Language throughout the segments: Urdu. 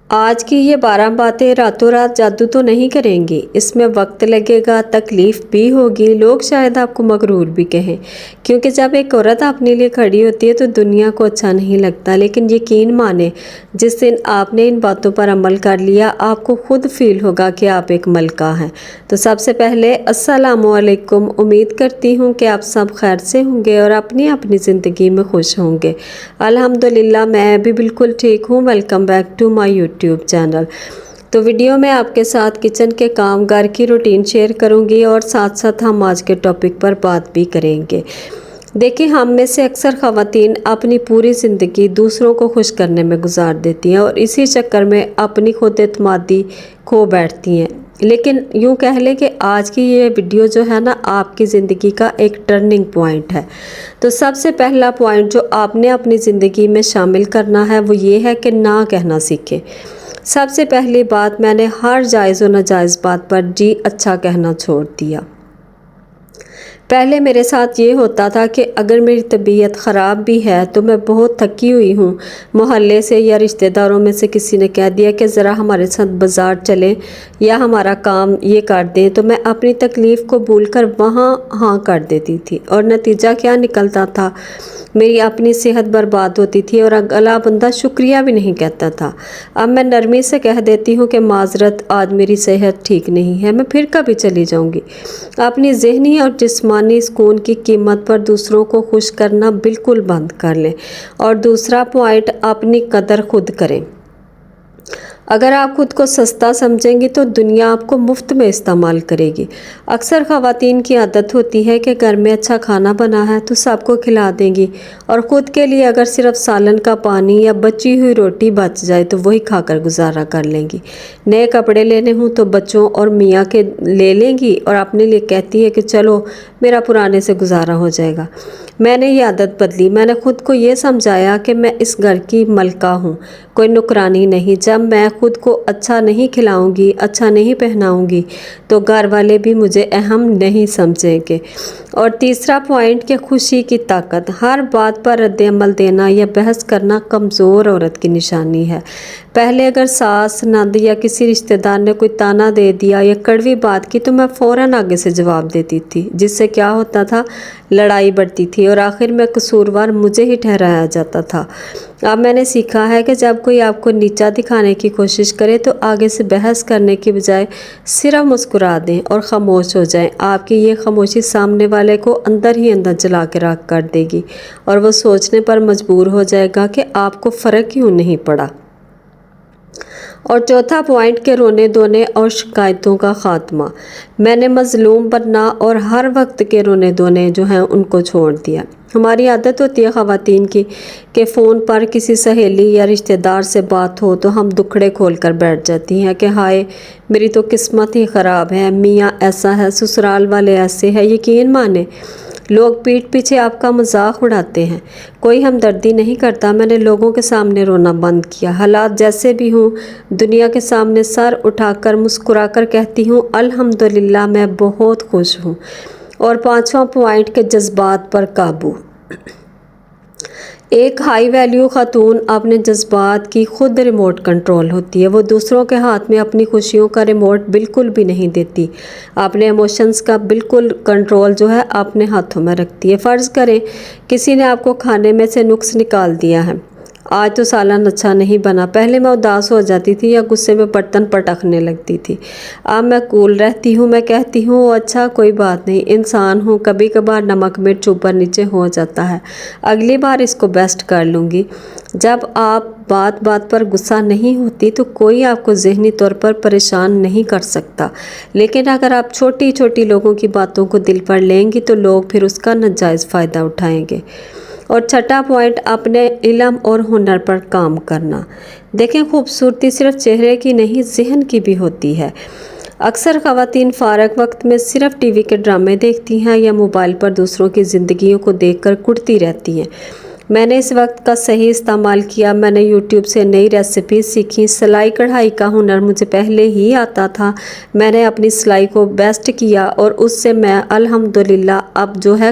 آج کی یہ 12 باتیں راتوں رات جادو تو نہیں کریں گی، اس میں وقت لگے گا، تکلیف بھی ہوگی، لوگ شاید آپ کو مغرور بھی کہیں، کیونکہ جب ایک عورت اپنے لیے کھڑی ہوتی ہے تو دنیا کو اچھا نہیں لگتا۔ لیکن یقین مانیں، جس دن آپ نے ان باتوں پر عمل کر لیا، آپ کو خود فیل ہوگا کہ آپ ایک ملکہ ہیں۔ تو سب سے پہلے السلام علیکم، امید کرتی ہوں کہ آپ سب خیر سے ہوں گے اور اپنی زندگی میں خوش ہوں گے۔ الحمدللہ میں بھی بالکل ٹھیک ہوں۔ Welcome back to my YouTube channel. تو ویڈیو میں آپ کے ساتھ کچن کے کام، گھر کی روٹین شیئر کروں گی اور ساتھ ساتھ ہم آج کے ٹاپک پر بات بھی کریں گے۔ دیکھیں، ہم میں سے اکثر خواتین اپنی پوری زندگی دوسروں کو خوش کرنے میں گزار دیتی ہیں اور اسی چکر میں اپنی خود اعتمادی کھو بیٹھتی ہیں۔ لیکن یوں کہہ لیں کہ آج کی یہ ویڈیو جو ہے نا، آپ کی زندگی کا ایک ٹرننگ پوائنٹ ہے۔ تو سب سے پہلا پوائنٹ جو آپ نے اپنی زندگی میں شامل کرنا ہے وہ یہ ہے کہ نہ کہنا سیکھیں۔ سب سے پہلی بات، میں نے ہر جائز و ناجائز بات پر جی اچھا کہنا چھوڑ دیا۔ پہلے میرے ساتھ یہ ہوتا تھا کہ اگر میری طبیعت خراب بھی ہے تو میں بہت تھکی ہوئی ہوں، محلے سے یا رشتہ داروں میں سے کسی نے کہہ دیا کہ ذرا ہمارے ساتھ بازار چلیں یا ہمارا کام یہ کر دیں، تو میں اپنی تکلیف کو بھول کر وہاں ہاں کر دیتی تھی، اور نتیجہ کیا نکلتا تھا؟ میری اپنی صحت برباد ہوتی تھی اور اگلا بندہ شکریہ بھی نہیں کہتا تھا۔ اب میں نرمی سے کہہ دیتی ہوں کہ معذرت، آج میری صحت ٹھیک نہیں ہے، میں پھر کبھی چلی جاؤں گی۔ اپنی ذہنی اور جسمانی سکون کی قیمت پر دوسروں کو خوش کرنا بالکل بند کر لیں۔ اور دوسرا پوائنٹ، اپنی قدر خود کریں۔ اگر آپ خود کو سستا سمجھیں گی تو دنیا آپ کو مفت میں استعمال کرے گی۔ اکثر خواتین کی عادت ہوتی ہے کہ گھر میں اچھا کھانا بنا ہے تو سب کو کھلا دیں گی، اور خود کے لیے اگر صرف سالن کا پانی یا بچی ہوئی روٹی بچ جائے تو وہی کھا کر گزارا کر لیں گی۔ نئے کپڑے لینے ہوں تو بچوں اور میاں کے لے لیں گی اور اپنے لیے کہتی ہے کہ چلو میرا پرانے سے گزارا ہو جائے گا۔ میں نے یہ عادت بدلی، میں نے خود کو یہ سمجھایا کہ میں اس گھر کی ملکہ ہوں، کوئی نوکرانی نہیں۔ جب میں خود کو اچھا نہیں کھلاؤں گی، اچھا نہیں پہناؤں گی تو گھر والے بھی مجھے اہم نہیں سمجھیں گے۔ اور تیسرا پوائنٹ کہ خوشی کی طاقت، ہر بات پر رد عمل دینا یا بحث کرنا کمزور عورت کی نشانی ہے۔ پہلے اگر ساس، نند یا کسی رشتہ دار نے کوئی تانا دے دیا یا کڑوی بات کی تو میں فوراً آگے سے جواب دیتی تھی، جس سے کیا ہوتا تھا؟ لڑائی بڑھتی تھی اور آخر میں قصوروار مجھے ہی ٹھہرایا جاتا تھا۔ اب میں نے سیکھا ہے کہ جب کوئی آپ کو نیچا دکھانے کی کوشش کرے تو آگے سے بحث کرنے کی بجائے صرف مسکرا دیں اور خاموش ہو جائیں۔ آپ کی یہ خاموشی سامنے والے کو اندر ہی اندر جلا کے راکھ کر دے گی اور وہ سوچنے پر مجبور ہو جائے گا کہ آپ کو فرق کیوں نہیں پڑا۔ اور چوتھا پوائنٹ کہ رونے دھونے اور شکایتوں کا خاتمہ، میں نے مظلوم بننا اور ہر وقت کے رونے دھونے جو ہیں ان کو چھوڑ دیا۔ ہماری عادت ہوتی ہے خواتین کی کہ فون پر کسی سہیلی یا رشتہ دار سے بات ہو تو ہم دکھڑے کھول کر بیٹھ جاتی ہیں کہ ہائے میری تو قسمت ہی خراب ہے، میاں ایسا ہے، سسرال والے ایسے ہیں۔ یقین مانیں، لوگ پیٹھ پیچھے آپ کا مذاق اڑاتے ہیں، کوئی ہمدردی نہیں کرتا۔ میں نے لوگوں کے سامنے رونا بند کیا، حالات جیسے بھی ہوں دنیا کے سامنے سر اٹھا کر مسکرا کر کہتی ہوں الحمدللہ میں بہت خوش ہوں۔ اور پانچواں پوائنٹ کہ جذبات پر قابو، ایک ہائی ویلیو خاتون اپنے جذبات کی خود ریموٹ کنٹرول ہوتی ہے۔ وہ دوسروں کے ہاتھ میں اپنی خوشیوں کا ریموٹ بالکل بھی نہیں دیتی، اپنے ایموشنز کا بالکل کنٹرول جو ہے اپنے ہاتھوں میں رکھتی ہے۔ فرض کریں کسی نے آپ کو کھانے میں سے نقص نکال دیا ہے، آج تو سالن اچھا نہیں بنا۔ پہلے میں اداس ہو جاتی تھی یا غصے میں برتن پٹکنے لگتی تھی، اب میں کول رہتی ہوں، میں کہتی ہوں اچھا کوئی بات نہیں، انسان ہوں، کبھی کبھار نمک مرچ اوپر نیچے ہو جاتا ہے، اگلی بار اس کو بیسٹ کر لوں گی۔ جب آپ بات بات پر غصہ نہیں ہوتی تو کوئی آپ کو ذہنی طور پر پریشان نہیں کر سکتا، لیکن اگر آپ چھوٹی چھوٹی لوگوں کی باتوں کو دل پر لیں گی تو لوگ پھر اس کا ناجائز فائدہ اٹھائیں گے۔ اور چھٹا پوائنٹ، اپنے علم اور ہنر پر کام کرنا۔ دیکھیں، خوبصورتی صرف چہرے کی نہیں ذہن کی بھی ہوتی ہے۔ اکثر خواتین فارغ وقت میں صرف ٹی وی کے ڈرامے دیکھتی ہیں یا موبائل پر دوسروں کی زندگیوں کو دیکھ کر کڑتی رہتی ہیں۔ میں نے اس وقت کا صحیح استعمال کیا، میں نے یوٹیوب سے نئی ریسیپیز سیکھی، سلائی کڑھائی کا ہنر مجھے پہلے ہی آتا تھا، میں نے اپنی سلائی کو بیسٹ کیا اور اس سے میں الحمدللہ اب جو ہے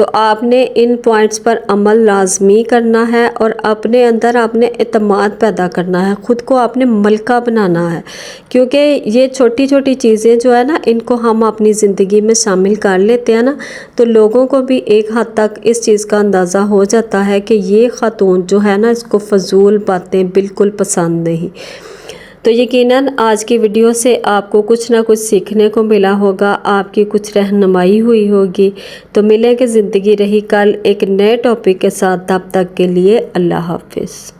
تو آپ نے ان پوائنٹس پر عمل لازمی کرنا ہے اور اپنے اندر آپ نے اعتماد پیدا کرنا ہے، خود کو آپ نے ملکہ بنانا ہے، کیونکہ یہ چھوٹی چھوٹی چیزیں جو ہے نا ان کو ہم اپنی زندگی میں شامل کر لیتے ہیں نا، تو لوگوں کو بھی ایک حد تک اس چیز کا اندازہ ہو جاتا ہے کہ یہ خاتون جو ہے نا اس کو فضول باتیں بالکل پسند نہیں۔ تو یقیناً آج کی ویڈیو سے آپ کو کچھ نہ کچھ سیکھنے کو ملا ہوگا، آپ کی کچھ رہنمائی ہوئی ہوگی۔ تو ملیں گے زندگی رہی کل ایک نئے ٹاپک کے ساتھ، تب تک کے لیے اللہ حافظ۔